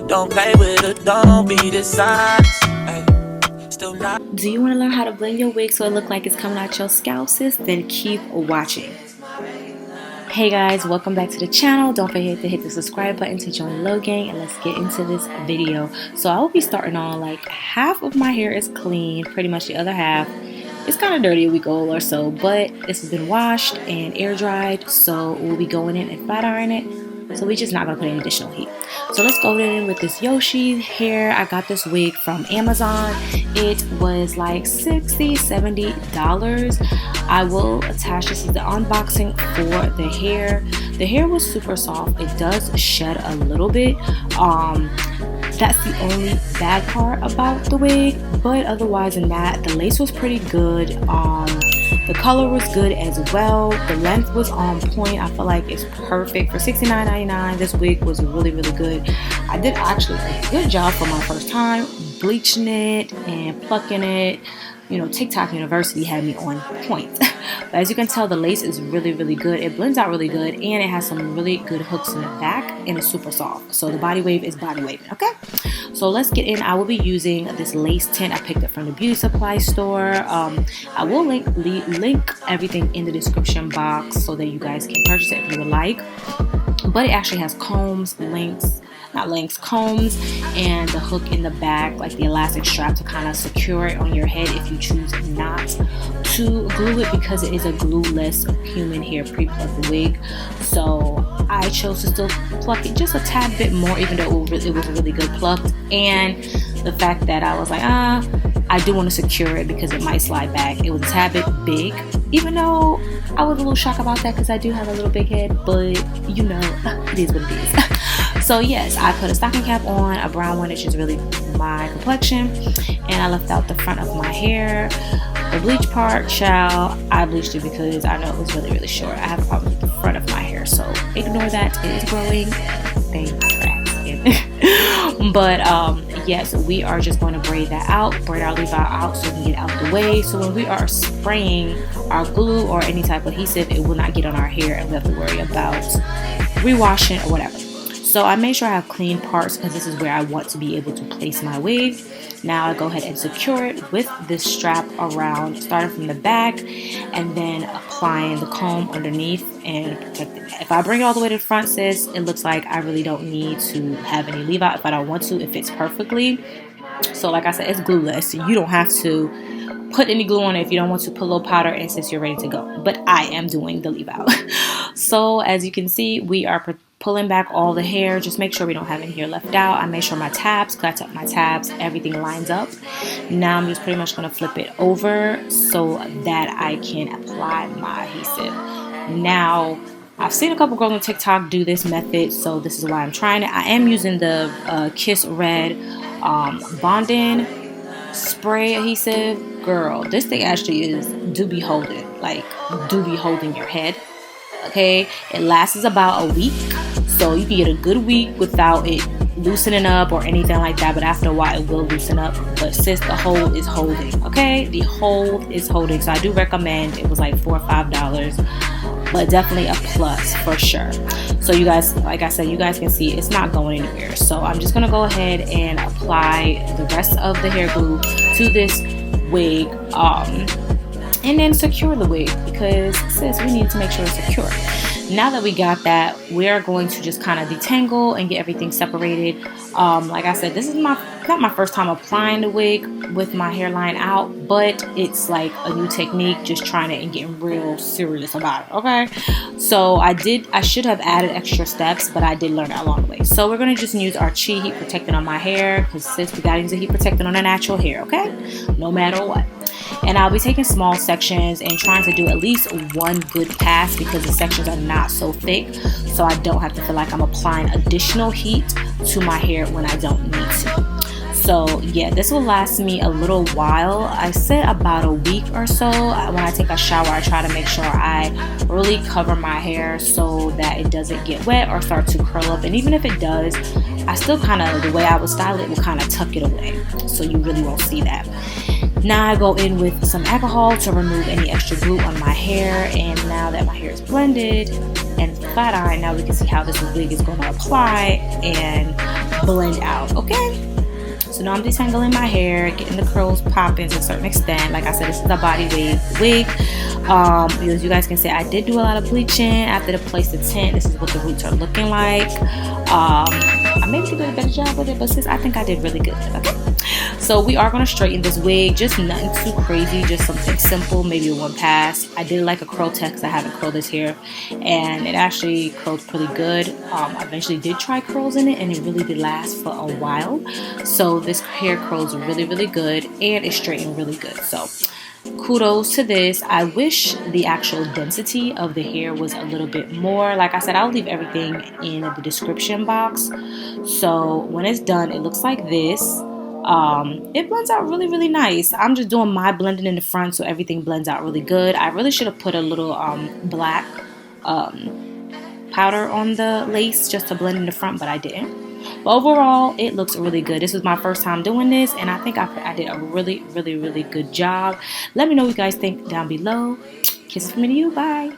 Don't play with it, don't be dishonest. Still not. Do you want to learn how to blend your wig so it looks like it's coming out your scalp, sis? Then keep watching. Hey guys, welcome back to the channel. Don't forget to hit the subscribe button to join Lo Gang, and let's get into this video. So I will be starting on like half of my hair is clean, pretty much the other half it's kind of dirty, a week old or so, but this has been washed and air dried, so we'll be going in and flat iron it. So we're just not gonna put any additional heat. So let's go in with this Yosly Hair. I got this wig from Amazon. It was like $60-$70. I will attach this as the unboxing for the hair. The hair was super soft. It does shed a little bit. That's the only bad part about the wig, but otherwise than that, the lace was pretty good. The color was good as well. The length was on point. I feel like it's perfect for $69.99. This wig was really, really good. I did actually a good job for my first time bleaching it and plucking it. You know, TicTok University had me on point. But as you can tell, the lace is really, really good. It blends out really good, and it has some really good hooks in the back, and it's super soft. So the body wave is body waving, okay? So let's get in. I will be using this lace tint. I picked it from the beauty supply store. I will link everything in the description box so that you guys can purchase it if you would like. But it actually has combs, combs, and the hook in the back, like the elastic strap to kind of secure it on your head if you choose not to glue it, because it is a glueless human hair pre-plucked wig. So I chose to still pluck it just a tad bit more, even though it was really good plucked. And the fact that I was like, I do want to secure it because it might slide back. It was a tad bit big, even though I was a little shocked about that because I do have a little big head, but you know, it is what it is. So yes, I put a stocking cap on, a brown one, which is really my complexion, and I left out the front of my hair. The bleach part, child, I bleached it because I know it was really, really short. I have a problem with the front of my hair, so ignore that. It is growing. Thanks for asking. But yes, we are just going to braid that out, braid our leave out so we can get out the way. So when we are spraying our glue or any type of adhesive, it will not get on our hair and we have to worry about rewashing or whatever. So I made sure I have clean parts because this is where I want to be able to place my wig. Now I go ahead and secure it with this strap around, starting from the back and then applying the comb underneath and protect it. If I bring it all the way to the front, sis, it looks like I really don't need to have any leave out if I don't want to. It fits perfectly. So like I said, it's glueless, so you don't have to put any glue on it if you don't want to. Put a little powder and since you're ready to go. But I am doing the leave out. So as you can see, we are pulling back all the hair. Just make sure we don't have any hair left out. I made sure my tabs, I took my tabs, everything lines up. Now I'm just pretty much going to flip it over so that I can apply my adhesive. Now I've seen a couple girls on TikTok do this method, so this is why I'm trying it. I am using the Kiss Red bonding spray adhesive. Girl, this thing actually do be holding your head. Okay, it lasts about a week, so you can get a good week without it loosening up or anything like that, but after a while it will loosen up. But sis, the hold is holding. Okay, the hold is holding, so I do recommend. It was like $4 or $5, but definitely a plus for sure. So you guys, like I said, you guys can see it's not going anywhere. So I'm just gonna go ahead and apply the rest of the hair glue to this wig, and then secure the wig, because sis, we need to make sure it's secure. Now that we got that, we are going to just kind of detangle and get everything separated. Like I said, this is not my first time applying the wig with my hairline out, but it's like a new technique, just trying it and getting real serious about it. Okay, so I should have added extra steps, but I did learn it along the way. So we're gonna just use our Chi heat protectant on my hair, because sis, we gotta use a heat protectant on a natural hair, okay, no matter what. And I'll be taking small sections and trying to do at least one good pass, because the sections are not so thick, so I don't have to feel like I'm applying additional heat to my hair when I don't need to. So yeah, this will last me a little while. I said about a week or so. When I take a shower, I try to make sure I really cover my hair so that it doesn't get wet or start to curl up. And even if it does, I still kind of, the way I would style it, will kind of tuck it away, so you really won't see that. Now I go in with some alcohol to remove any extra glue on my hair, and now that my hair is blended, and flat iron. Now we can see how this wig is going to apply and blend out. Okay, so now I'm detangling my hair, getting the curls popping to a certain extent. Like I said, this is a body wig. As you guys can see, I did do a lot of bleaching after the place the tint. This is what the roots are looking like. I maybe could do a better job with it, but sis, I think I did really good. Okay, so we are going to straighten this wig. Just nothing too crazy, just something simple, maybe one pass. I did like a curl test because I haven't curled this hair, and it actually curled pretty good. I eventually did try curls in it, and it really did last for a while. So this hair curls really, really good, and it straightened really good. So kudos to this. I wish the actual density of the hair was a little bit more. Like I said, I'll leave everything in the description box. So when it's done, it looks like this. It blends out really, really nice. I'm just doing my blending in the front so everything blends out really good. I really should have put a little black powder on the lace just to blend in the front, but I didn't. But overall, it looks really good. This was my first time doing this, and I think I did a really, really, really good job. Let me know what you guys think down below. Kisses from me to you. Bye.